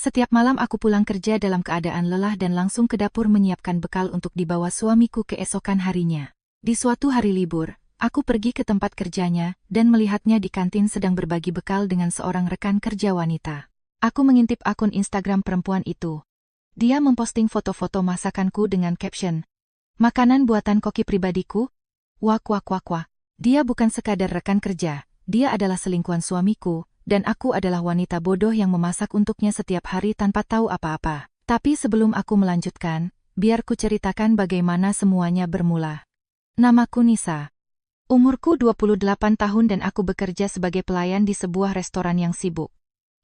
Setiap malam aku pulang kerja dalam keadaan lelah dan langsung ke dapur menyiapkan bekal untuk dibawa suamiku keesokan harinya. Di suatu hari libur, aku pergi ke tempat kerjanya dan melihatnya di kantin sedang berbagi bekal dengan seorang rekan kerja wanita. Aku mengintip akun Instagram perempuan itu. Dia memposting foto-foto masakanku dengan caption, "Makanan buatan koki pribadiku." Wak wak wak wak. Dia bukan sekadar rekan kerja, dia adalah selingkuhan suamiku, dan aku adalah wanita bodoh yang memasak untuknya setiap hari tanpa tahu apa-apa. Tapi sebelum aku melanjutkan, biar ku ceritakan bagaimana semuanya bermula. Namaku Nisa. Umurku 28 tahun dan aku bekerja sebagai pelayan di sebuah restoran yang sibuk.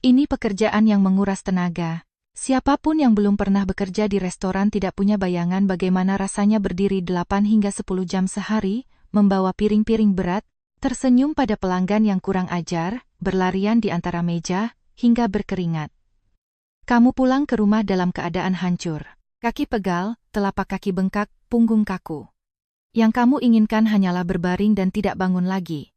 Ini pekerjaan yang menguras tenaga. Siapapun yang belum pernah bekerja di restoran tidak punya bayangan bagaimana rasanya berdiri 8 hingga 10 jam sehari, membawa piring-piring berat, tersenyum pada pelanggan yang kurang ajar, berlarian di antara meja, hingga berkeringat. Kamu pulang ke rumah dalam keadaan hancur. Kaki pegal, telapak kaki bengkak, punggung kaku. Yang kamu inginkan hanyalah berbaring dan tidak bangun lagi.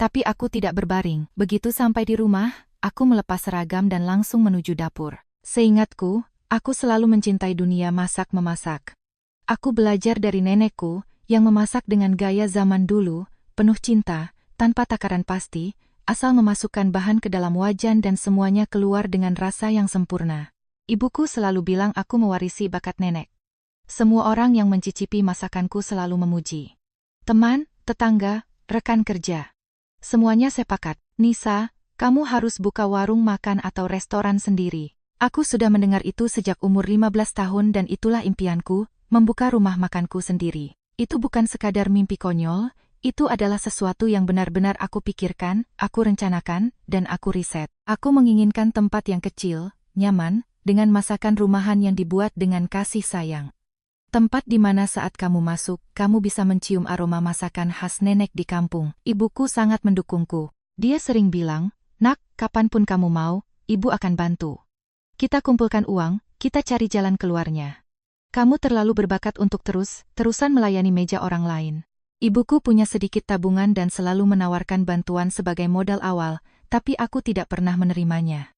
Tapi aku tidak berbaring. Begitu sampai di rumah, aku melepas seragam dan langsung menuju dapur. Seingatku, aku selalu mencintai dunia masak-memasak. Aku belajar dari nenekku, yang memasak dengan gaya zaman dulu, penuh cinta, tanpa takaran pasti, asal memasukkan bahan ke dalam wajan dan semuanya keluar dengan rasa yang sempurna. Ibuku selalu bilang aku mewarisi bakat nenek. Semua orang yang mencicipi masakanku selalu memuji. Teman, tetangga, rekan kerja. Semuanya sepakat, "Nisa, kamu harus buka warung makan atau restoran sendiri." Aku sudah mendengar itu sejak umur 15 tahun dan itulah impianku, membuka rumah makanku sendiri. Itu bukan sekadar mimpi konyol, itu adalah sesuatu yang benar-benar aku pikirkan, aku rencanakan, dan aku riset. Aku menginginkan tempat yang kecil, nyaman, dengan masakan rumahan yang dibuat dengan kasih sayang. Tempat di mana saat kamu masuk, kamu bisa mencium aroma masakan khas nenek di kampung. Ibuku sangat mendukungku. Dia sering bilang, "Nak, kapanpun kamu mau, ibu akan bantu. Kita kumpulkan uang, kita cari jalan keluarnya. Kamu terlalu berbakat untuk terusan melayani meja orang lain." Ibuku punya sedikit tabungan dan selalu menawarkan bantuan sebagai modal awal, tapi aku tidak pernah menerimanya.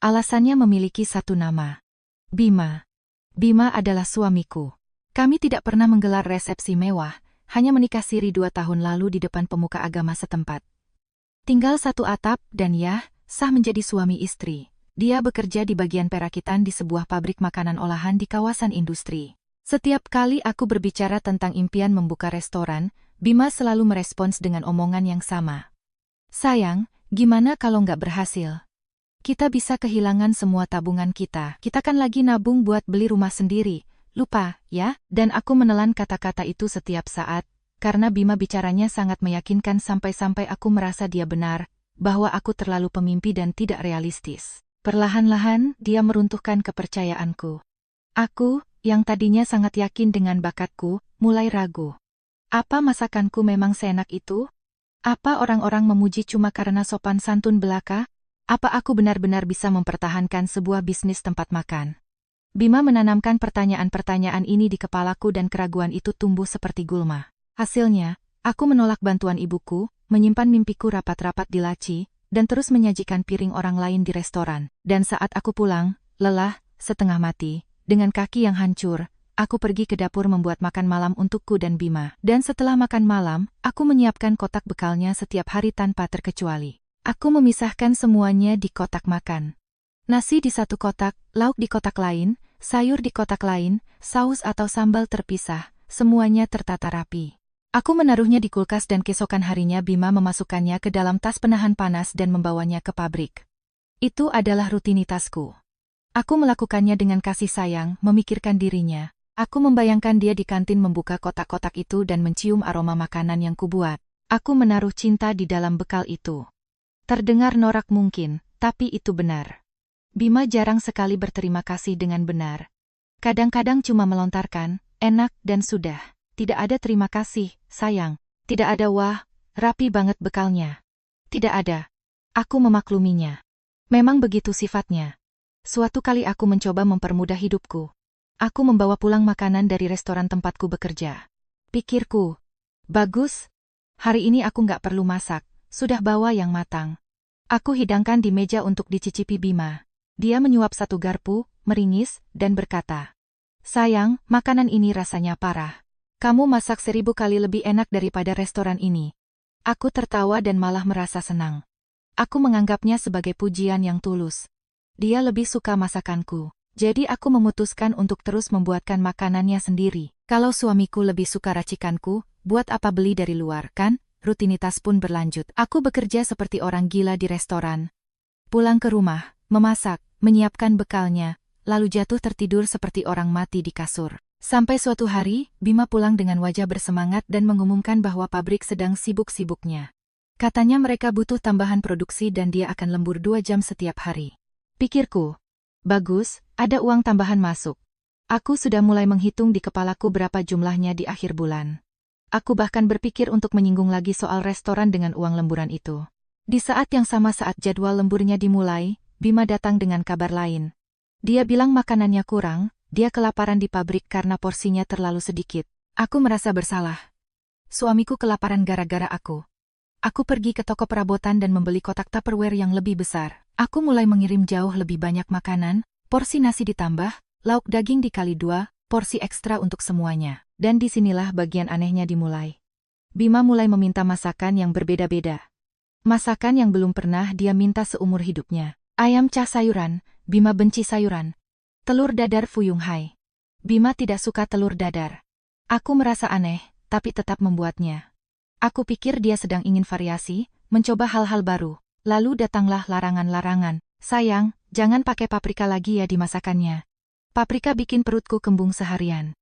Alasannya memiliki satu nama. Bima. Bima adalah suamiku. Kami tidak pernah menggelar resepsi mewah, hanya menikah siri 2 tahun lalu di depan pemuka agama setempat. Tinggal satu atap dan sah menjadi suami istri. Dia bekerja di bagian perakitan di sebuah pabrik makanan olahan di kawasan industri. Setiap kali aku berbicara tentang impian membuka restoran, Bima selalu merespons dengan omongan yang sama. "Sayang, gimana kalau nggak berhasil? Kita bisa kehilangan semua tabungan kita. Kita kan lagi nabung buat beli rumah sendiri. Lupa, ya?" Dan aku menelan kata-kata itu setiap saat, karena Bima bicaranya sangat meyakinkan sampai-sampai aku merasa dia benar, bahwa aku terlalu pemimpi dan tidak realistis. Perlahan-lahan, dia meruntuhkan kepercayaanku. Aku, yang tadinya sangat yakin dengan bakatku, mulai ragu. Apa masakanku memang seenak itu? Apa orang-orang memuji cuma karena sopan santun belaka? Apa aku benar-benar bisa mempertahankan sebuah bisnis tempat makan? Bima menanamkan pertanyaan-pertanyaan ini di kepalaku dan keraguan itu tumbuh seperti gulma. Hasilnya, aku menolak bantuan ibuku, menyimpan mimpiku rapat-rapat di laci, dan terus menyajikan piring orang lain di restoran. Dan saat aku pulang, lelah, setengah mati, dengan kaki yang hancur, aku pergi ke dapur membuat makan malam untukku dan Bima. Dan setelah makan malam, aku menyiapkan kotak bekalnya setiap hari tanpa terkecuali. Aku memisahkan semuanya di kotak makan. Nasi di satu kotak, lauk di kotak lain, sayur di kotak lain, saus atau sambal terpisah, semuanya tertata rapi. Aku menaruhnya di kulkas dan keesokan harinya Bima memasukkannya ke dalam tas penahan panas dan membawanya ke pabrik. Itu adalah rutinitasku. Aku melakukannya dengan kasih sayang, memikirkan dirinya. Aku membayangkan dia di kantin membuka kotak-kotak itu dan mencium aroma makanan yang kubuat. Aku menaruh cinta di dalam bekal itu. Terdengar norak mungkin, tapi itu benar. Bima jarang sekali berterima kasih dengan benar. Kadang-kadang cuma melontarkan, "Enak," dan sudah. Tidak ada terima kasih, sayang. Tidak ada wah, rapi banget bekalnya. Tidak ada. Aku memakluminya. Memang begitu sifatnya. Suatu kali aku mencoba mempermudah hidupku. Aku membawa pulang makanan dari restoran tempatku bekerja. Pikirku, bagus. Hari ini aku nggak perlu masak, sudah bawa yang matang. Aku hidangkan di meja untuk dicicipi Bima. Dia menyuap satu garpu, meringis, dan berkata, "Sayang, makanan ini rasanya parah. Kamu masak 1000 kali lebih enak daripada restoran ini." Aku tertawa dan malah merasa senang. Aku menganggapnya sebagai pujian yang tulus. Dia lebih suka masakanku. Jadi aku memutuskan untuk terus membuatkan makanannya sendiri. Kalau suamiku lebih suka racikanku, buat apa beli dari luar, kan? Rutinitas pun berlanjut. Aku bekerja seperti orang gila di restoran. Pulang ke rumah, memasak, menyiapkan bekalnya, lalu jatuh tertidur seperti orang mati di kasur. Sampai suatu hari, Bima pulang dengan wajah bersemangat dan mengumumkan bahwa pabrik sedang sibuk-sibuknya. Katanya mereka butuh tambahan produksi dan dia akan lembur 2 jam setiap hari. Pikirku, bagus, ada uang tambahan masuk. Aku sudah mulai menghitung di kepalaku berapa jumlahnya di akhir bulan. Aku bahkan berpikir untuk menyinggung lagi soal restoran dengan uang lemburan itu. Di saat yang sama saat jadwal lemburnya dimulai, Bima datang dengan kabar lain. Dia bilang makanannya kurang, dia kelaparan di pabrik karena porsinya terlalu sedikit. Aku merasa bersalah. Suamiku kelaparan gara-gara aku. Aku pergi ke toko perabotan dan membeli kotak Tupperware yang lebih besar. Aku mulai mengirim jauh lebih banyak makanan, porsi nasi ditambah, lauk daging dikali 2, porsi ekstra untuk semuanya. Dan disinilah bagian anehnya dimulai. Bima mulai meminta masakan yang berbeda-beda. Masakan yang belum pernah dia minta seumur hidupnya. Ayam cah sayuran, Bima benci sayuran. Telur dadar Fuyung Hai. Bima tidak suka telur dadar. Aku merasa aneh, tapi tetap membuatnya. Aku pikir dia sedang ingin variasi, mencoba hal-hal baru. Lalu datanglah larangan-larangan. Sayang, jangan pakai paprika lagi ya di masakannya. Paprika bikin perutku kembung seharian.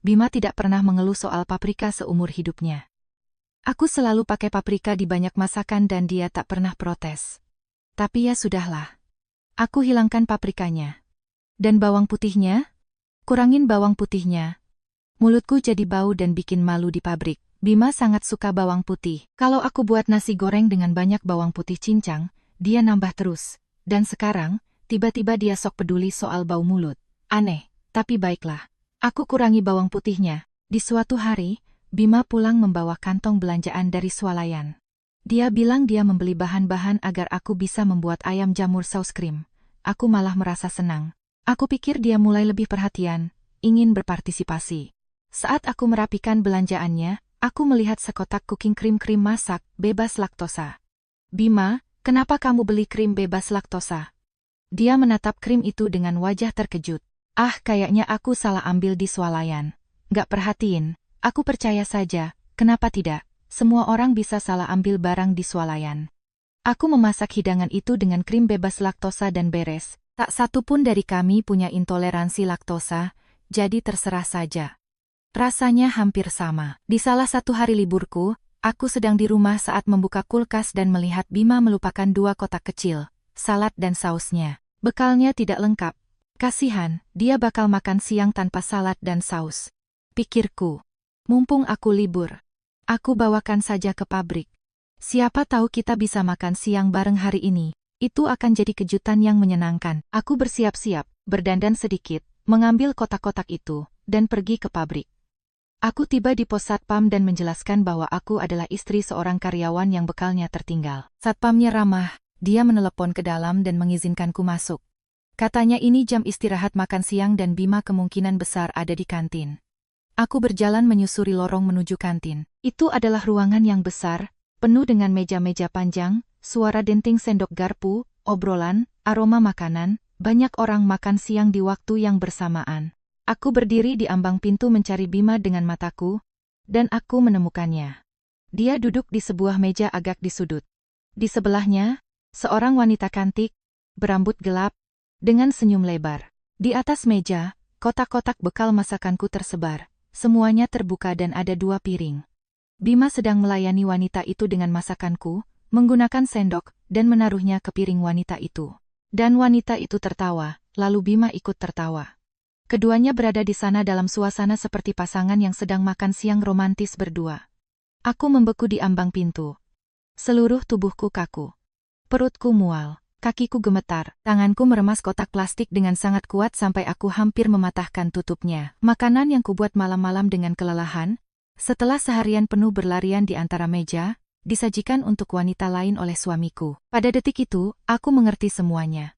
Bima tidak pernah mengeluh soal paprika seumur hidupnya. Aku selalu pakai paprika di banyak masakan dan dia tak pernah protes. Tapi ya sudahlah. Aku hilangkan paprikanya. Dan bawang putihnya? Kurangin bawang putihnya. Mulutku jadi bau dan bikin malu di pabrik. Bima sangat suka bawang putih. Kalau aku buat nasi goreng dengan banyak bawang putih cincang, dia nambah terus. Dan sekarang, tiba-tiba dia sok peduli soal bau mulut. Aneh, tapi baiklah. Aku kurangi bawang putihnya. Di suatu hari, Bima pulang membawa kantong belanjaan dari swalayan. Dia bilang dia membeli bahan-bahan agar aku bisa membuat ayam jamur saus krim. Aku malah merasa senang. Aku pikir dia mulai lebih perhatian, ingin berpartisipasi. Saat aku merapikan belanjaannya, aku melihat sekotak cooking krim masak, bebas laktosa. Bima, kenapa kamu beli krim bebas laktosa? Dia menatap krim itu dengan wajah terkejut. Ah, kayaknya aku salah ambil di swalayan. Gak perhatiin, aku percaya saja, kenapa tidak? Semua orang bisa salah ambil barang di swalayan. Aku memasak hidangan itu dengan krim bebas laktosa dan beres. Tak satu pun dari kami punya intoleransi laktosa, jadi terserah saja. Rasanya hampir sama. Di salah satu hari liburku, aku sedang di rumah saat membuka kulkas dan melihat Bima melupakan 2 kotak kecil, salad dan sausnya. Bekalnya tidak lengkap. Kasihan, dia bakal makan siang tanpa salad dan saus. Pikirku. Mumpung aku libur, aku bawakan saja ke pabrik. Siapa tahu kita bisa makan siang bareng hari ini. Itu akan jadi kejutan yang menyenangkan. Aku bersiap-siap, berdandan sedikit, mengambil kotak-kotak itu, dan pergi ke pabrik. Aku tiba di pos satpam dan menjelaskan bahwa aku adalah istri seorang karyawan yang bekalnya tertinggal. Satpamnya ramah, dia menelepon ke dalam dan mengizinkanku masuk. Katanya ini jam istirahat makan siang dan Bima kemungkinan besar ada di kantin. Aku berjalan menyusuri lorong menuju kantin. Itu adalah ruangan yang besar, penuh dengan meja-meja panjang, suara denting sendok garpu, obrolan, aroma makanan, banyak orang makan siang di waktu yang bersamaan. Aku berdiri di ambang pintu mencari Bima dengan mataku, dan aku menemukannya. Dia duduk di sebuah meja agak di sudut. Di sebelahnya, seorang wanita cantik, berambut gelap, dengan senyum lebar. Di atas meja, kotak-kotak bekal masakanku tersebar, semuanya terbuka dan ada 2 piring. Bima sedang melayani wanita itu dengan masakanku, menggunakan sendok, dan menaruhnya ke piring wanita itu. Dan wanita itu tertawa, lalu Bima ikut tertawa. Keduanya berada di sana dalam suasana seperti pasangan yang sedang makan siang romantis berdua. Aku membeku di ambang pintu. Seluruh tubuhku kaku. Perutku mual, kakiku gemetar, tanganku meremas kotak plastik dengan sangat kuat sampai aku hampir mematahkan tutupnya. Makanan yang kubuat malam-malam dengan kelelahan, setelah seharian penuh berlarian di antara meja, disajikan untuk wanita lain oleh suamiku. Pada detik itu, aku mengerti semuanya.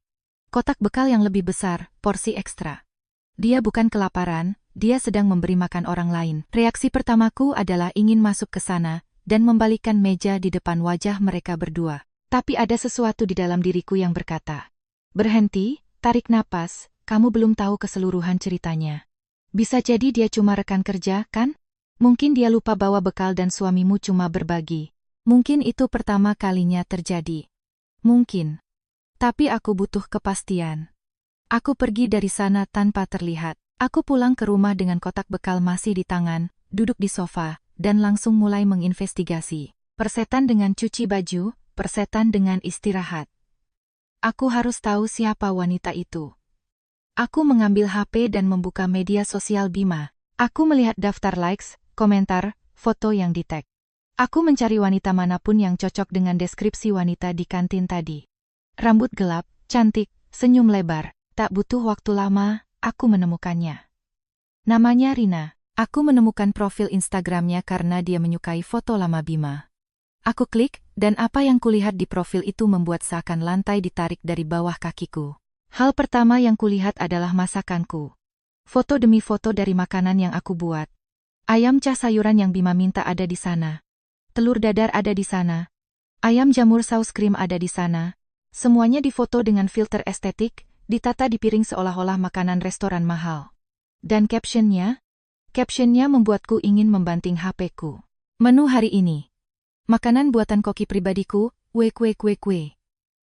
Kotak bekal yang lebih besar, porsi ekstra. Dia bukan kelaparan, dia sedang memberi makan orang lain. Reaksi pertamaku adalah ingin masuk ke sana dan membalikkan meja di depan wajah mereka berdua. Tapi ada sesuatu di dalam diriku yang berkata, "Berhenti, tarik napas, kamu belum tahu keseluruhan ceritanya. Bisa jadi dia cuma rekan kerja, kan? Mungkin dia lupa bawa bekal dan suamimu cuma berbagi. Mungkin itu pertama kalinya terjadi. Mungkin. Tapi aku butuh kepastian." Aku pergi dari sana tanpa terlihat. Aku pulang ke rumah dengan kotak bekal masih di tangan, duduk di sofa, dan langsung mulai menginvestigasi. Persetan dengan cuci baju, persetan dengan istirahat. Aku harus tahu siapa wanita itu. Aku mengambil HP dan membuka media sosial Bima. Aku melihat daftar likes, komentar, foto yang di-tag. Aku mencari wanita manapun yang cocok dengan deskripsi wanita di kantin tadi. Rambut gelap, cantik, senyum lebar. Tak butuh waktu lama, aku menemukannya. Namanya Rina. Aku menemukan profil Instagramnya karena dia menyukai foto lama Bima. Aku klik, dan apa yang kulihat di profil itu membuat seakan lantai ditarik dari bawah kakiku. Hal pertama yang kulihat adalah masakanku. Foto demi foto dari makanan yang aku buat. Ayam cah sayuran yang Bima minta ada di sana. Telur dadar ada di sana. Ayam jamur saus krim ada di sana. Semuanya difoto dengan filter estetik, ditata di piring seolah-olah makanan restoran mahal. Dan captionnya membuatku ingin membanting HP-ku. Menu hari ini. Makanan buatan koki pribadiku, kue.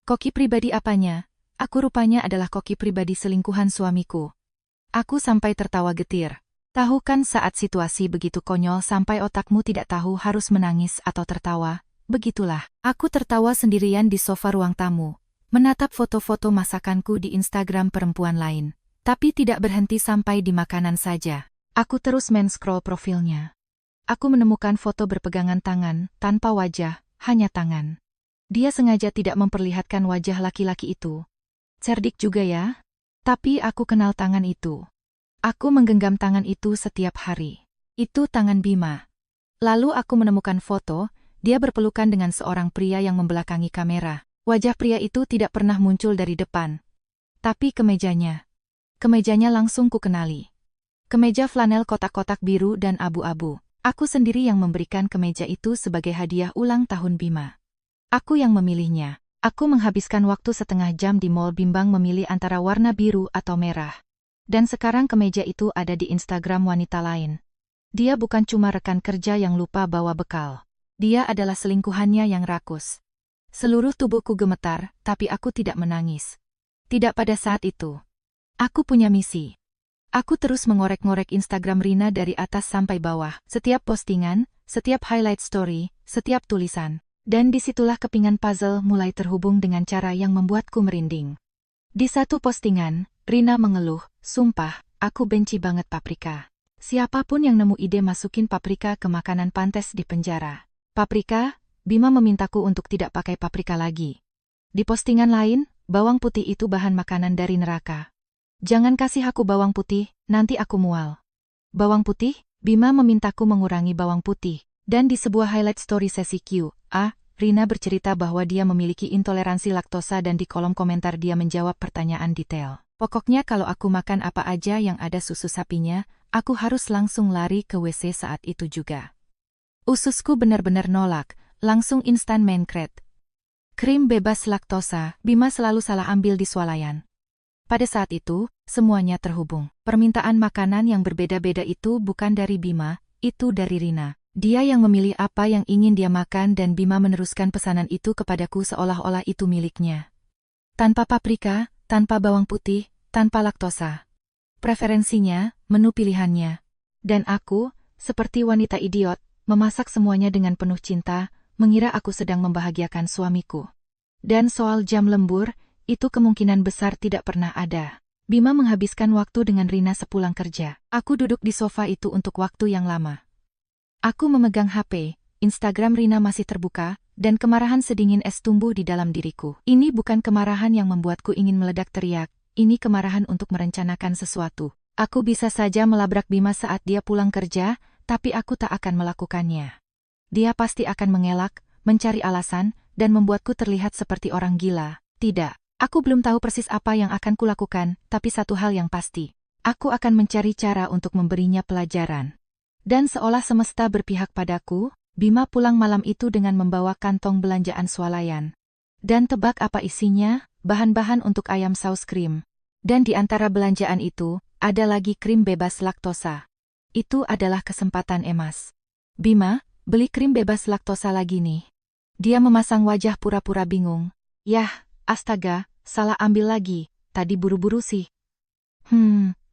Koki pribadi apanya? Aku rupanya adalah koki pribadi selingkuhan suamiku. Aku sampai tertawa getir. Tahu kan saat situasi begitu konyol sampai otakmu tidak tahu harus menangis atau tertawa? Begitulah. Aku tertawa sendirian di sofa ruang tamu, menatap foto-foto masakanku di Instagram perempuan lain. Tapi tidak berhenti sampai di makanan saja. Aku terus men-scroll profilnya. Aku menemukan foto berpegangan tangan, tanpa wajah, hanya tangan. Dia sengaja tidak memperlihatkan wajah laki-laki itu. Cerdik juga ya? Tapi aku kenal tangan itu. Aku menggenggam tangan itu setiap hari. Itu tangan Bima. Lalu aku menemukan foto, dia berpelukan dengan seorang pria yang membelakangi kamera. Wajah pria itu tidak pernah muncul dari depan. Tapi kemejanya. Kemejanya langsung ku kenali. Kemeja flanel kotak-kotak biru dan abu-abu. Aku sendiri yang memberikan kemeja itu sebagai hadiah ulang tahun Bima. Aku yang memilihnya. Aku menghabiskan waktu setengah jam di mall bimbang memilih antara warna biru atau merah. Dan sekarang kemeja itu ada di Instagram wanita lain. Dia bukan cuma rekan kerja yang lupa bawa bekal. Dia adalah selingkuhannya yang rakus. Seluruh tubuhku gemetar, tapi aku tidak menangis. Tidak pada saat itu. Aku punya misi. Aku terus mengorek-ngorek Instagram Rina dari atas sampai bawah. Setiap postingan, setiap highlight story, setiap tulisan. Dan disitulah kepingan puzzle mulai terhubung dengan cara yang membuatku merinding. Di satu postingan, Rina mengeluh, "Sumpah, aku benci banget paprika. Siapapun yang nemu ide masukin paprika ke makanan pantes di penjara. Paprika, Bima memintaku untuk tidak pakai paprika lagi." Di postingan lain, "Bawang putih itu bahan makanan dari neraka. Jangan kasih aku bawang putih, nanti aku mual." Bawang putih, Bima memintaku mengurangi bawang putih. Dan di sebuah highlight story sesi Q&A, Rina bercerita bahwa dia memiliki intoleransi laktosa dan di kolom komentar dia menjawab pertanyaan detail. Pokoknya kalau aku makan apa aja yang ada susu sapinya, aku harus langsung lari ke WC saat itu juga. Ususku benar-benar nolak, langsung instan menkret. Krim bebas laktosa, Bima selalu salah ambil di swalayan. Pada saat itu, semuanya terhubung. Permintaan makanan yang berbeda-beda itu bukan dari Bima, itu dari Rina. Dia yang memilih apa yang ingin dia makan dan Bima meneruskan pesanan itu kepadaku seolah-olah itu miliknya. Tanpa paprika, tanpa bawang putih, tanpa laktosa. Preferensinya, menu pilihannya. Dan aku, seperti wanita idiot, memasak semuanya dengan penuh cinta, mengira aku sedang membahagiakan suamiku. Dan soal jam lembur, itu kemungkinan besar tidak pernah ada. Bima menghabiskan waktu dengan Rina sepulang kerja. Aku duduk di sofa itu untuk waktu yang lama. Aku memegang HP, Instagram Rina masih terbuka, dan kemarahan sedingin es tumbuh di dalam diriku. Ini bukan kemarahan yang membuatku ingin meledak teriak, ini kemarahan untuk merencanakan sesuatu. Aku bisa saja melabrak Bima saat dia pulang kerja, tapi aku tak akan melakukannya. Dia pasti akan mengelak, mencari alasan, dan membuatku terlihat seperti orang gila. Tidak, Aku belum tahu persis apa yang akan kulakukan, tapi satu hal yang pasti. Aku akan mencari cara untuk memberinya pelajaran. Dan seolah semesta berpihak padaku, Bima pulang malam itu dengan membawa kantong belanjaan swalayan. Dan tebak apa isinya? Bahan-bahan untuk ayam saus krim. Dan di antara belanjaan itu, ada lagi krim bebas laktosa. Itu adalah kesempatan emas. Bima, beli krim bebas laktosa lagi nih. Dia memasang wajah pura-pura bingung. Yah, astaga, salah ambil lagi, tadi buru-buru sih.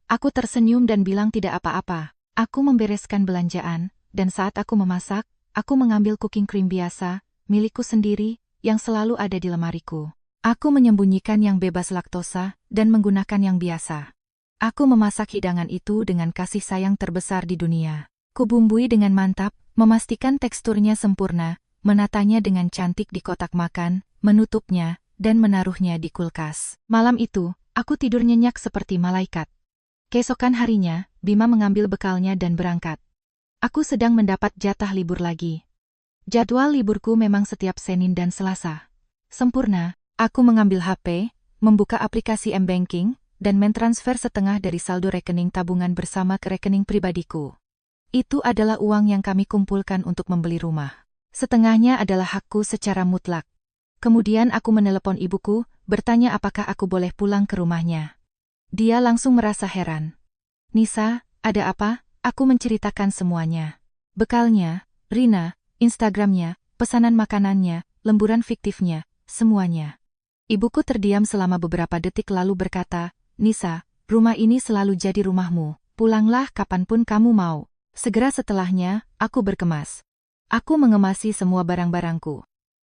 Aku tersenyum dan bilang tidak apa-apa. Aku membereskan belanjaan, dan saat aku memasak, aku mengambil cooking cream biasa, milikku sendiri, yang selalu ada di lemariku. Aku menyembunyikan yang bebas laktosa, dan menggunakan yang biasa. Aku memasak hidangan itu dengan kasih sayang terbesar di dunia. Kubumbui dengan mantap, memastikan teksturnya sempurna, menatanya dengan cantik di kotak makan, menutupnya, dan menaruhnya di kulkas. Malam itu, aku tidur nyenyak seperti malaikat. Keesokan harinya, Bima mengambil bekalnya dan berangkat. Aku sedang mendapat jatah libur lagi. Jadwal liburku memang setiap Senin dan Selasa. Sempurna, aku mengambil HP, membuka aplikasi M-Banking, dan mentransfer setengah dari saldo rekening tabungan bersama ke rekening pribadiku. Itu adalah uang yang kami kumpulkan untuk membeli rumah. Setengahnya adalah hakku secara mutlak. Kemudian aku menelepon ibuku, bertanya apakah aku boleh pulang ke rumahnya. Dia langsung merasa heran. Nisa, ada apa? Aku menceritakan semuanya. Bekalnya, Rina, Instagramnya, pesanan makanannya, lemburan fiktifnya, semuanya. Ibuku terdiam selama beberapa detik lalu berkata, Nisa, rumah ini selalu jadi rumahmu, pulanglah kapanpun kamu mau. Segera setelahnya, aku berkemas. Aku mengemasi semua barang-barangku.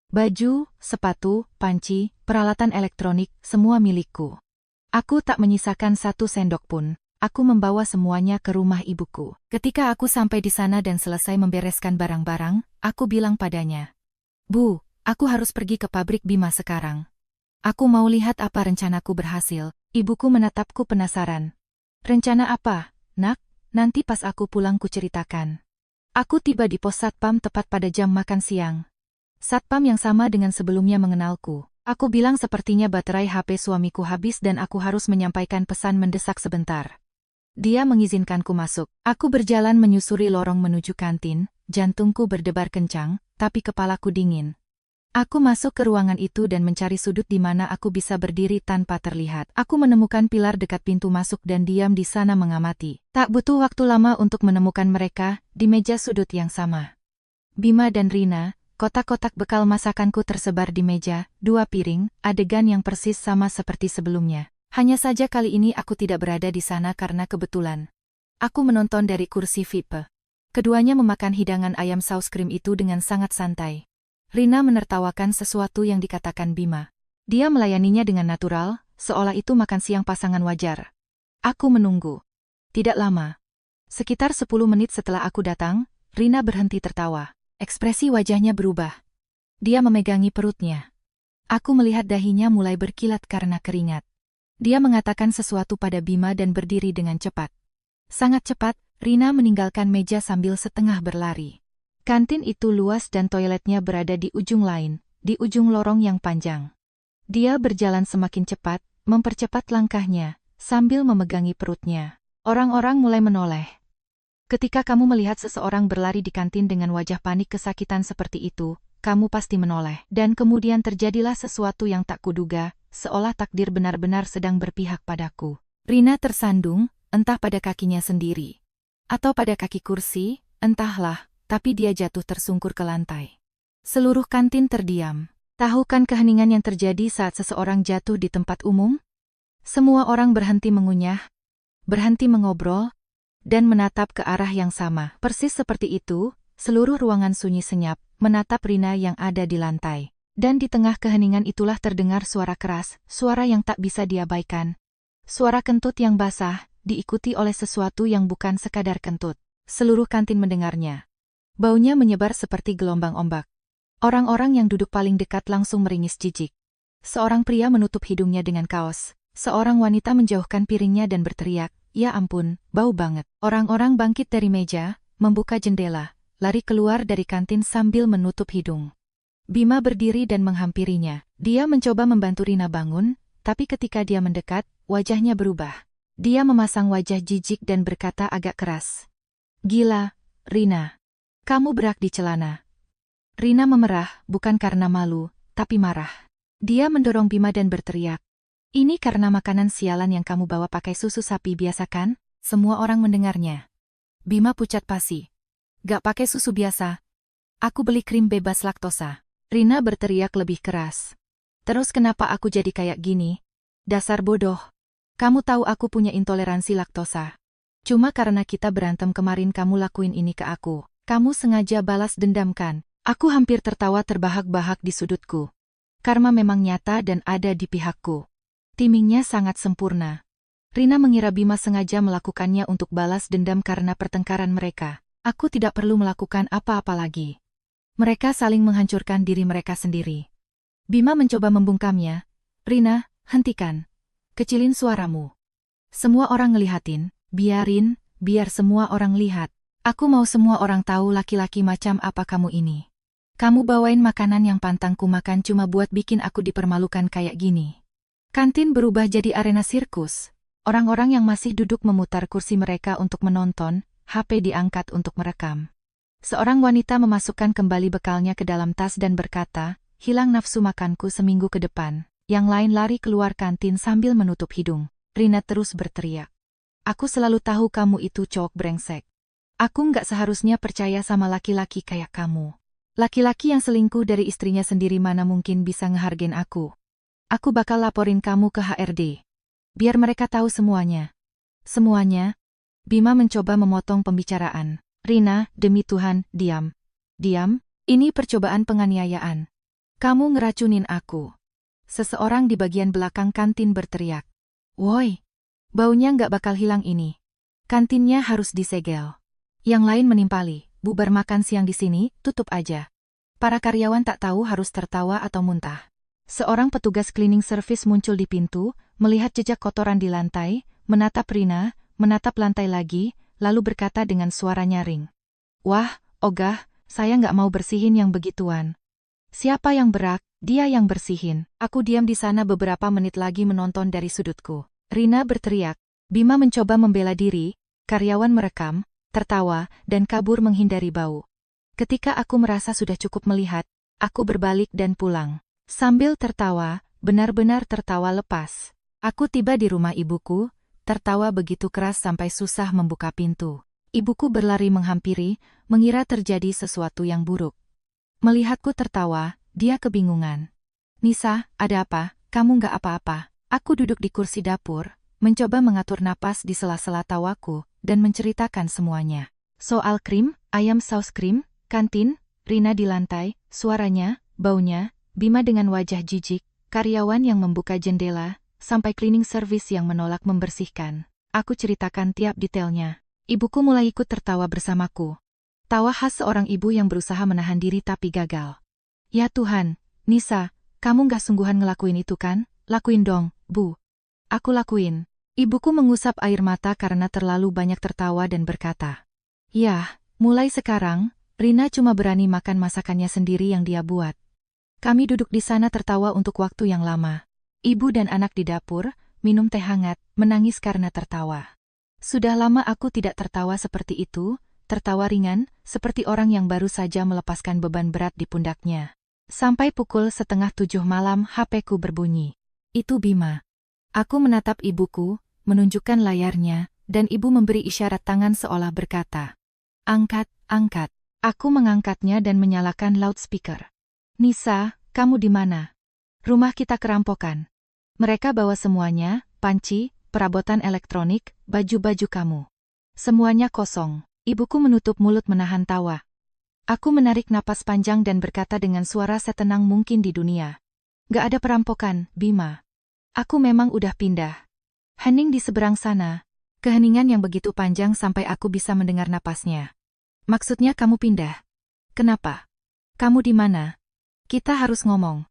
Baju, sepatu, panci, peralatan elektronik, semua milikku. Aku tak menyisakan satu sendok pun. Aku membawa semuanya ke rumah ibuku. Ketika aku sampai di sana dan selesai membereskan barang-barang, aku bilang padanya, Bu, aku harus pergi ke pabrik Bima sekarang. Aku mau lihat apa rencanaku berhasil. Ibuku menatapku penasaran. Rencana apa, Nak? Nanti pas aku pulang ku ceritakan. Aku tiba di pos satpam tepat pada jam makan siang. Satpam yang sama dengan sebelumnya mengenalku. Aku bilang sepertinya baterai HP suamiku habis dan aku harus menyampaikan pesan mendesak sebentar. Dia mengizinkanku masuk. Aku berjalan menyusuri lorong menuju kantin, jantungku berdebar kencang, tapi kepalaku dingin. Aku masuk ke ruangan itu dan mencari sudut di mana aku bisa berdiri tanpa terlihat. Aku menemukan pilar dekat pintu masuk dan diam di sana mengamati. Tak butuh waktu lama untuk menemukan mereka di meja sudut yang sama. Bima dan Rina, kotak-kotak bekal masakanku tersebar di meja, 2 piring, adegan yang persis sama seperti sebelumnya. Hanya saja kali ini aku tidak berada di sana karena kebetulan. Aku menonton dari kursi VIP. Keduanya memakan hidangan ayam saus krim itu dengan sangat santai. Rina menertawakan sesuatu yang dikatakan Bima. Dia melayaninya dengan natural, seolah itu makan siang pasangan wajar. Aku menunggu. Tidak lama. Sekitar 10 menit setelah aku datang, Rina berhenti tertawa. Ekspresi wajahnya berubah. Dia memegangi perutnya. Aku melihat dahinya mulai berkilat karena keringat. Dia mengatakan sesuatu pada Bima dan berdiri dengan cepat. Sangat cepat, Rina meninggalkan meja sambil setengah berlari. Kantin itu luas dan toiletnya berada di ujung lain, di ujung lorong yang panjang. Dia berjalan semakin cepat, mempercepat langkahnya, sambil memegangi perutnya. Orang-orang mulai menoleh. Ketika kamu melihat seseorang berlari di kantin dengan wajah panik kesakitan seperti itu, kamu pasti menoleh. Dan kemudian terjadilah sesuatu yang tak kuduga, seolah takdir benar-benar sedang berpihak padaku. Rina tersandung, entah pada kakinya sendiri. Atau pada kaki kursi, entahlah, tapi dia jatuh tersungkur ke lantai. Seluruh kantin terdiam. Tahu kan keheningan yang terjadi saat seseorang jatuh di tempat umum? Semua orang berhenti mengunyah, berhenti mengobrol, dan menatap ke arah yang sama. Persis seperti itu, seluruh ruangan sunyi senyap, menatap Rina yang ada di lantai. Dan di tengah keheningan itulah terdengar suara keras, suara yang tak bisa diabaikan. Suara kentut yang basah, diikuti oleh sesuatu yang bukan sekadar kentut. Seluruh kantin mendengarnya. Baunya menyebar seperti gelombang ombak. Orang-orang yang duduk paling dekat langsung meringis jijik. Seorang pria menutup hidungnya dengan kaos. Seorang wanita menjauhkan piringnya dan berteriak, "Ya ampun, bau banget." Orang-orang bangkit dari meja, membuka jendela, lari keluar dari kantin sambil menutup hidung. Bima berdiri dan menghampirinya. Dia mencoba membantu Rina bangun, tapi ketika dia mendekat, wajahnya berubah. Dia memasang wajah jijik dan berkata agak keras. Gila, Rina. Kamu berak di celana. Rina memerah, bukan karena malu, tapi marah. Dia mendorong Bima dan berteriak. Ini karena makanan sialan yang kamu bawa pakai susu sapi biasa kan? Semua orang mendengarnya. Bima pucat pasi. Gak pakai susu biasa. Aku beli krim bebas laktosa. Rina berteriak lebih keras. Terus kenapa aku jadi kayak gini? Dasar bodoh. Kamu tahu aku punya intoleransi laktosa. Cuma karena kita berantem kemarin kamu lakuin ini ke aku. Kamu sengaja balas dendam kan? Aku hampir tertawa terbahak-bahak di sudutku. Karma memang nyata dan ada di pihakku. Timingnya sangat sempurna. Rina mengira Bima sengaja melakukannya untuk balas dendam karena pertengkaran mereka. Aku tidak perlu melakukan apa-apa lagi. Mereka saling menghancurkan diri mereka sendiri. Bima mencoba membungkamnya. Rina, hentikan. Kecilin suaramu. Semua orang ngelihatin. Biar semua orang lihat. Aku mau semua orang tahu laki-laki macam apa kamu ini. Kamu bawain makanan yang pantangku makan cuma buat bikin aku dipermalukan kayak gini. Kantin berubah jadi arena sirkus. Orang-orang yang masih duduk memutar kursi mereka untuk menonton, HP diangkat untuk merekam. Seorang wanita memasukkan kembali bekalnya ke dalam tas dan berkata, hilang nafsu makanku seminggu ke depan. Yang lain lari keluar kantin sambil menutup hidung. Rina terus berteriak. Aku selalu tahu kamu itu cowok brengsek. Aku nggak seharusnya percaya sama laki-laki kayak kamu. Laki-laki yang selingkuh dari istrinya sendiri mana mungkin bisa ngehargain aku. Aku bakal laporin kamu ke HRD. Biar mereka tahu semuanya. Semuanya? Bima mencoba memotong pembicaraan. Rina, demi Tuhan, diam. Diam? Ini percobaan penganiayaan. Kamu ngeracunin aku. Seseorang di bagian belakang kantin berteriak. Woi, baunya nggak bakal hilang ini. Kantinnya harus disegel. Yang lain menimpali, bubar makan siang di sini, tutup aja. Para karyawan tak tahu harus tertawa atau muntah. Seorang petugas cleaning service muncul di pintu, melihat jejak kotoran di lantai, menatap Rina, menatap lantai lagi, lalu berkata dengan suara nyaring. Wah, ogah, saya nggak mau bersihin yang begituan. Siapa yang berak, dia yang bersihin. Aku diam di sana beberapa menit lagi menonton dari sudutku. Rina berteriak. Bima mencoba membela diri, karyawan merekam, tertawa, dan kabur menghindari bau. Ketika aku merasa sudah cukup melihat, aku berbalik dan pulang. Sambil tertawa, benar-benar tertawa lepas. Aku tiba di rumah ibuku, tertawa begitu keras sampai susah membuka pintu. Ibuku berlari menghampiri, mengira terjadi sesuatu yang buruk. Melihatku tertawa, dia kebingungan. Nisa, ada apa? Kamu nggak apa-apa? Aku duduk di kursi dapur, mencoba mengatur napas di sela-sela tawaku, dan menceritakan semuanya. Soal krim, ayam saus krim, kantin, Rina di lantai, suaranya, baunya, Bima dengan wajah jijik, karyawan yang membuka jendela, sampai cleaning service yang menolak membersihkan. Aku ceritakan tiap detailnya. Ibuku mulai ikut tertawa bersamaku. Tawa khas seorang ibu yang berusaha menahan diri tapi gagal. Ya Tuhan, Nisa, kamu gak sungguhan ngelakuin itu kan? Lakuin dong, Bu. Aku lakuin. Ibuku mengusap air mata karena terlalu banyak tertawa dan berkata. Yah, mulai sekarang, Rina cuma berani makan masakannya sendiri yang dia buat. Kami duduk di sana tertawa untuk waktu yang lama. Ibu dan anak di dapur, minum teh hangat, menangis karena tertawa. Sudah lama aku tidak tertawa seperti itu, tertawa ringan, seperti orang yang baru saja melepaskan beban berat di pundaknya. Sampai pukul 6:30 malam HP-ku berbunyi. Itu Bima. Aku menatap ibuku, menunjukkan layarnya, dan ibu memberi isyarat tangan seolah berkata, angkat, angkat. Aku mengangkatnya dan menyalakan loudspeaker. Nisa, kamu di mana? Rumah kita kerampokan. Mereka bawa semuanya, panci, perabotan elektronik, baju-baju kamu. Semuanya kosong. Ibuku menutup mulut menahan tawa. Aku menarik napas panjang dan berkata dengan suara setenang mungkin di dunia. Gak ada perampokan, Bima. Aku memang udah pindah. Hening di seberang sana. Keheningan yang begitu panjang sampai aku bisa mendengar napasnya. Maksudnya kamu pindah? Kenapa? Kamu di mana? Kita harus ngomong.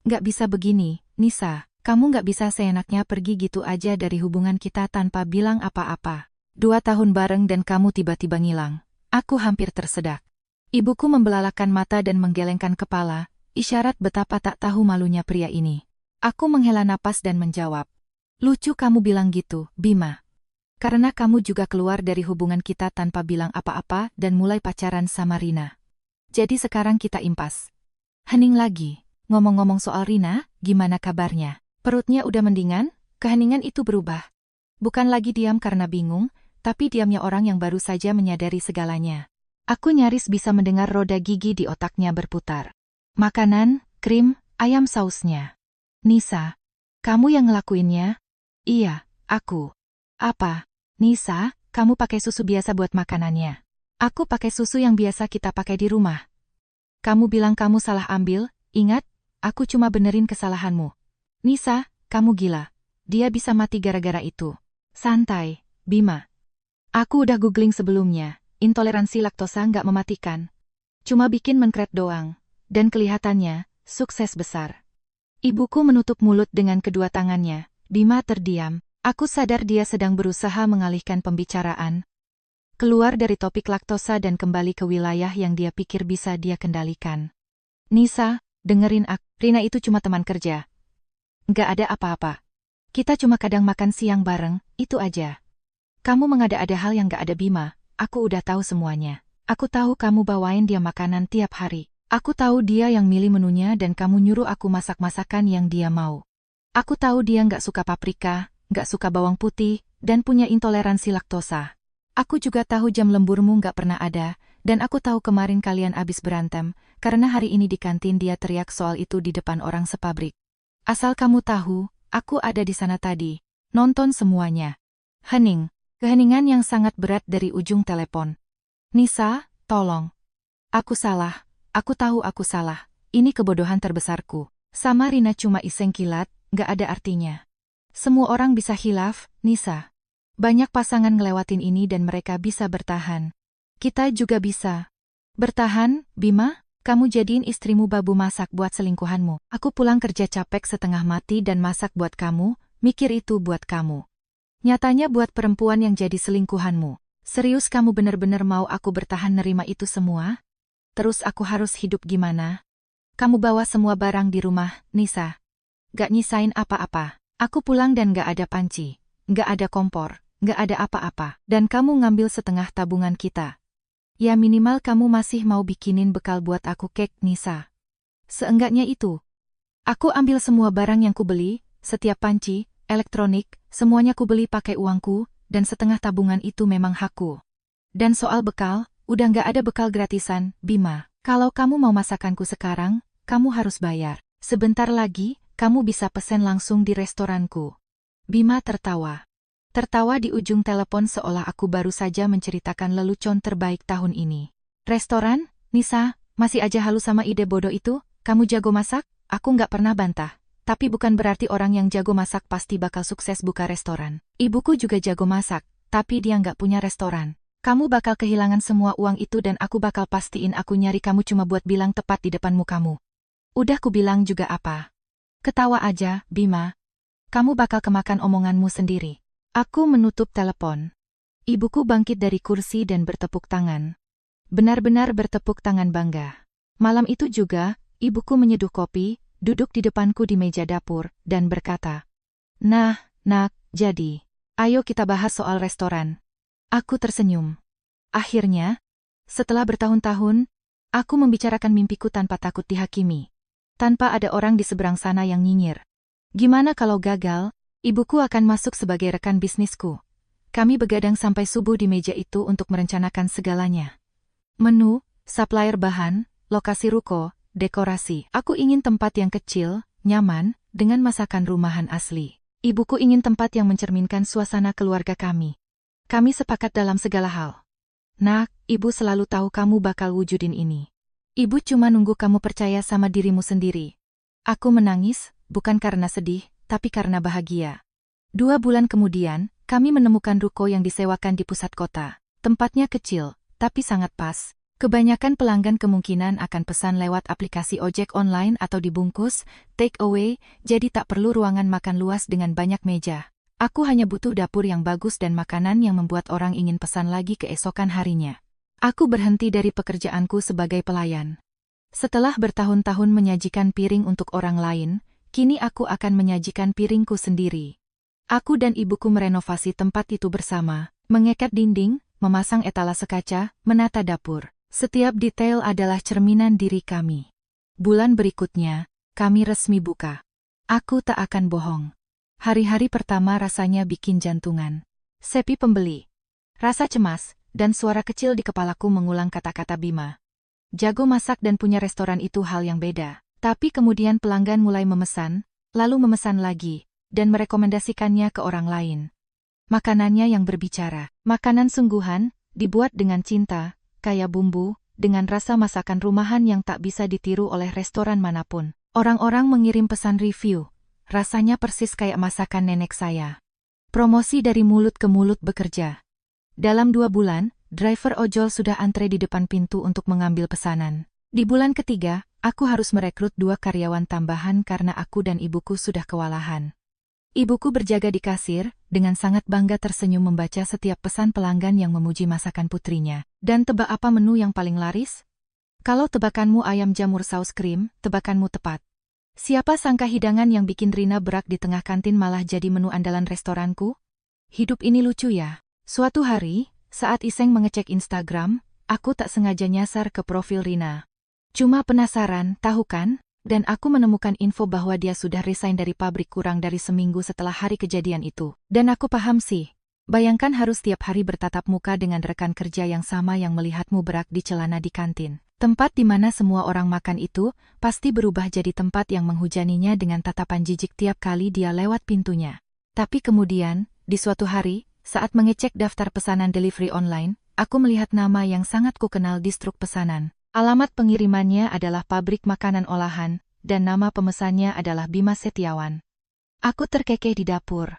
Gak bisa begini, Nisa. Kamu gak bisa seenaknya pergi gitu aja dari hubungan kita tanpa bilang apa-apa. 2 tahun bareng dan kamu tiba-tiba ngilang. Aku hampir tersedak. Ibuku membelalakan mata dan menggelengkan kepala, isyarat betapa tak tahu malunya pria ini. Aku menghela napas dan menjawab. Lucu kamu bilang gitu, Bima. Karena kamu juga keluar dari hubungan kita tanpa bilang apa-apa dan mulai pacaran sama Rina. Jadi sekarang kita impas. Hening lagi. Ngomong-ngomong soal Rina, gimana kabarnya? Perutnya udah mendingan? Keheningan itu berubah. Bukan lagi diam karena bingung, tapi diamnya orang yang baru saja menyadari segalanya. Aku nyaris bisa mendengar roda gigi di otaknya berputar. Makanan, krim, ayam sausnya. Nisa, kamu yang ngelakuinnya? Iya, aku. Apa? Nisa, kamu pakai susu biasa buat makanannya. Aku pakai susu yang biasa kita pakai di rumah. Kamu bilang kamu salah ambil, ingat, aku cuma benerin kesalahanmu. Nisa, kamu gila. Dia bisa mati gara-gara itu. Santai, Bima. Aku udah googling sebelumnya, intoleransi laktosa nggak mematikan. Cuma bikin menkret doang. Dan kelihatannya, sukses besar. Ibuku menutup mulut dengan kedua tangannya. Bima terdiam. Aku sadar dia sedang berusaha mengalihkan pembicaraan. Keluar dari topik laktosa dan kembali ke wilayah yang dia pikir bisa dia kendalikan. Nisa, dengerin aku. Rina itu cuma teman kerja. Nggak ada apa-apa. Kita cuma kadang makan siang bareng, itu aja. Kamu mengada-ada hal yang nggak ada Bima. Aku udah tahu semuanya. Aku tahu kamu bawain dia makanan tiap hari. Aku tahu dia yang milih menunya dan kamu nyuruh aku masak masakan yang dia mau. Aku tahu dia nggak suka paprika, nggak suka bawang putih, dan punya intoleransi laktosa. Aku juga tahu jam lemburmu nggak pernah ada, dan aku tahu kemarin kalian abis berantem, karena hari ini di kantin dia teriak soal itu di depan orang sepabrik. Asal kamu tahu, aku ada di sana tadi, nonton semuanya. Hening, keheningan yang sangat berat dari ujung telepon. Nisa, tolong. Aku salah. Aku tahu aku salah, ini kebodohan terbesarku. Sama Rina cuma iseng kilat, gak ada artinya. Semua orang bisa khilaf, Nisa. Banyak pasangan ngelewatin ini dan mereka bisa bertahan. Kita juga bisa. Bertahan, Bima? Kamu jadiin istrimu babu masak buat selingkuhanmu. Aku pulang kerja capek setengah mati dan masak buat kamu, mikir itu buat kamu. Nyatanya buat perempuan yang jadi selingkuhanmu. Serius kamu bener-bener mau aku bertahan nerima itu semua? Terus aku harus hidup gimana? Kamu bawa semua barang di rumah, Nisa. Gak nyisain apa-apa. Aku pulang dan gak ada panci. Gak ada kompor. Gak ada apa-apa. Dan kamu ngambil setengah tabungan kita. Ya minimal kamu masih mau bikinin bekal buat aku kek, Nisa. Seenggaknya itu. Aku ambil semua barang yang kubeli, setiap panci, elektronik, semuanya kubeli pakai uangku, dan setengah tabungan itu memang hakku. Dan soal bekal, udah nggak ada bekal gratisan, Bima. Kalau kamu mau masakanku sekarang, kamu harus bayar. Sebentar lagi, kamu bisa pesen langsung di restoranku. Bima tertawa. Tertawa di ujung telepon seolah aku baru saja menceritakan lelucon terbaik tahun ini. Restoran? Nisa, masih aja halu sama ide bodoh itu? Kamu jago masak? Aku nggak pernah bantah. Tapi bukan berarti orang yang jago masak pasti bakal sukses buka restoran. Ibuku juga jago masak, tapi dia nggak punya restoran. Kamu bakal kehilangan semua uang itu dan aku bakal pastiin aku nyari kamu cuma buat bilang tepat di depan mukamu. Udah ku bilang juga apa? Ketawa aja, Bima. Kamu bakal kemakan omonganmu sendiri. Aku menutup telepon. Ibuku bangkit dari kursi dan bertepuk tangan. Benar-benar bertepuk tangan bangga. Malam itu juga, ibuku menyeduh kopi, duduk di depanku di meja dapur, dan berkata, "Nah, nak, jadi, ayo kita bahas soal restoran." Aku tersenyum. Akhirnya, setelah bertahun-tahun, aku membicarakan mimpiku tanpa takut dihakimi. Tanpa ada orang di seberang sana yang nyinyir. Gimana kalau gagal, ibuku akan masuk sebagai rekan bisnisku. Kami begadang sampai subuh di meja itu untuk merencanakan segalanya. Menu, supplier bahan, lokasi ruko, dekorasi. Aku ingin tempat yang kecil, nyaman, dengan masakan rumahan asli. Ibuku ingin tempat yang mencerminkan suasana keluarga kami. Kami sepakat dalam segala hal. Nak, ibu selalu tahu kamu bakal wujudin ini. Ibu cuma nunggu kamu percaya sama dirimu sendiri. Aku menangis, bukan karena sedih, tapi karena bahagia. 2 bulan kemudian, kami menemukan ruko yang disewakan di pusat kota. Tempatnya kecil, tapi sangat pas. Kebanyakan pelanggan kemungkinan akan pesan lewat aplikasi ojek online atau dibungkus, take away, jadi tak perlu ruangan makan luas dengan banyak meja. Aku hanya butuh dapur yang bagus dan makanan yang membuat orang ingin pesan lagi keesokan harinya. Aku berhenti dari pekerjaanku sebagai pelayan. Setelah bertahun-tahun menyajikan piring untuk orang lain, Kini aku akan menyajikan piringku sendiri. Aku dan ibuku merenovasi tempat itu bersama, mengecat dinding, memasang etalase kaca, menata dapur. Setiap detail adalah cerminan diri kami. Bulan berikutnya, kami resmi buka. Aku tak akan bohong. Hari-hari pertama rasanya bikin jantungan. Sepi pembeli. Rasa cemas, dan suara kecil di kepalaku mengulang kata-kata Bima. Jago masak dan punya restoran itu hal yang beda. Tapi kemudian pelanggan mulai memesan, lalu memesan lagi, dan merekomendasikannya ke orang lain. Makanannya yang berbicara. Makanan sungguhan, dibuat dengan cinta, kaya bumbu, dengan rasa masakan rumahan yang tak bisa ditiru oleh restoran manapun. Orang-orang mengirim pesan review. Rasanya persis kayak masakan nenek saya. Promosi dari mulut ke mulut bekerja. Dalam 2 bulan, driver ojol sudah antre di depan pintu untuk mengambil pesanan. Di bulan ketiga, aku harus merekrut 2 karyawan tambahan karena aku dan ibuku sudah kewalahan. Ibuku berjaga di kasir, dengan sangat bangga tersenyum membaca setiap pesan pelanggan yang memuji masakan putrinya. Dan tebak apa menu yang paling laris? Kalau tebakanmu ayam jamur saus krim, tebakanmu tepat. Siapa sangka hidangan yang bikin Rina berak di tengah kantin malah jadi menu andalan restoranku? Hidup ini lucu ya. Suatu hari, saat iseng mengecek Instagram, aku tak sengaja nyasar ke profil Rina. Cuma penasaran, tahu kan? Dan aku menemukan info bahwa dia sudah resign dari pabrik kurang dari seminggu setelah hari kejadian itu. Dan aku paham sih. Bayangkan harus tiap hari bertatap muka dengan rekan kerja yang sama yang melihatmu berak di celana di kantin. Tempat di mana semua orang makan itu, pasti berubah jadi tempat yang menghujaninya dengan tatapan jijik tiap kali dia lewat pintunya. Tapi kemudian, di suatu hari, saat mengecek daftar pesanan delivery online, aku melihat nama yang sangat kukenal di struk pesanan. Alamat pengirimannya adalah pabrik makanan olahan, dan nama pemesannya adalah Bima Setiawan. Aku terkekeh di dapur.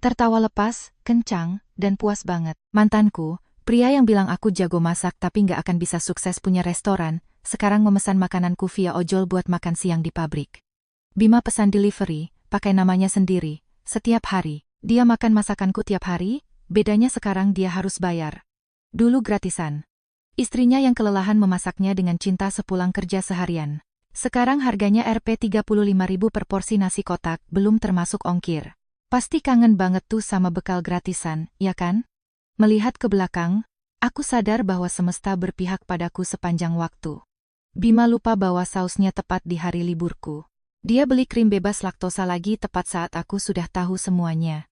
Tertawa lepas, kencang, dan puas banget. Mantanku, pria yang bilang aku jago masak tapi nggak akan bisa sukses punya restoran, sekarang memesan makananku via ojol buat makan siang di pabrik. Bima pesan delivery, pakai namanya sendiri, setiap hari. Dia makan masakanku tiap hari, bedanya sekarang dia harus bayar. Dulu gratisan. Istrinya yang kelelahan memasaknya dengan cinta sepulang kerja seharian. Sekarang harganya Rp35.000 per porsi nasi kotak, belum termasuk ongkir. Pasti kangen banget tuh sama bekal gratisan, ya kan? Melihat ke belakang, aku sadar bahwa semesta berpihak padaku sepanjang waktu. Bima lupa bawa sausnya tepat di hari liburku. Dia beli krim bebas laktosa lagi tepat saat aku sudah tahu semuanya.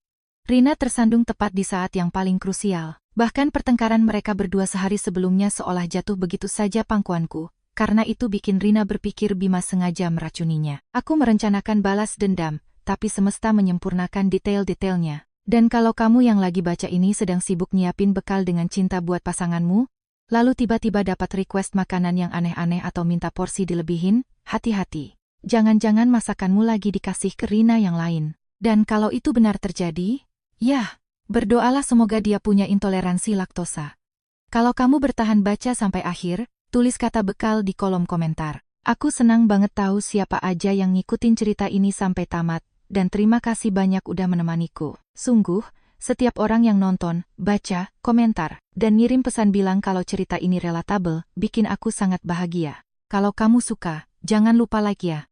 Rina tersandung tepat di saat yang paling krusial. Bahkan pertengkaran mereka berdua sehari sebelumnya seolah jatuh begitu saja pangkuanku, karena itu bikin Rina berpikir Bima sengaja meracuninya. Aku merencanakan balas dendam, tapi semesta menyempurnakan detail-detailnya. Dan kalau kamu yang lagi baca ini sedang sibuk nyiapin bekal dengan cinta buat pasanganmu, lalu tiba-tiba dapat request makanan yang aneh-aneh atau minta porsi dilebihin, hati-hati. Jangan-jangan masakanmu lagi dikasih ke Rina yang lain. Dan kalau itu benar terjadi, ya, berdoalah semoga dia punya intoleransi laktosa. Kalau kamu bertahan baca sampai akhir, tulis kata bekal di kolom komentar. Aku senang banget tahu siapa aja yang ngikutin cerita ini sampai tamat, dan terima kasih banyak udah menemaniku. Sungguh, setiap orang yang nonton, baca, komentar, dan ngirim pesan bilang kalau cerita ini relatable, bikin aku sangat bahagia. Kalau kamu suka, jangan lupa like ya.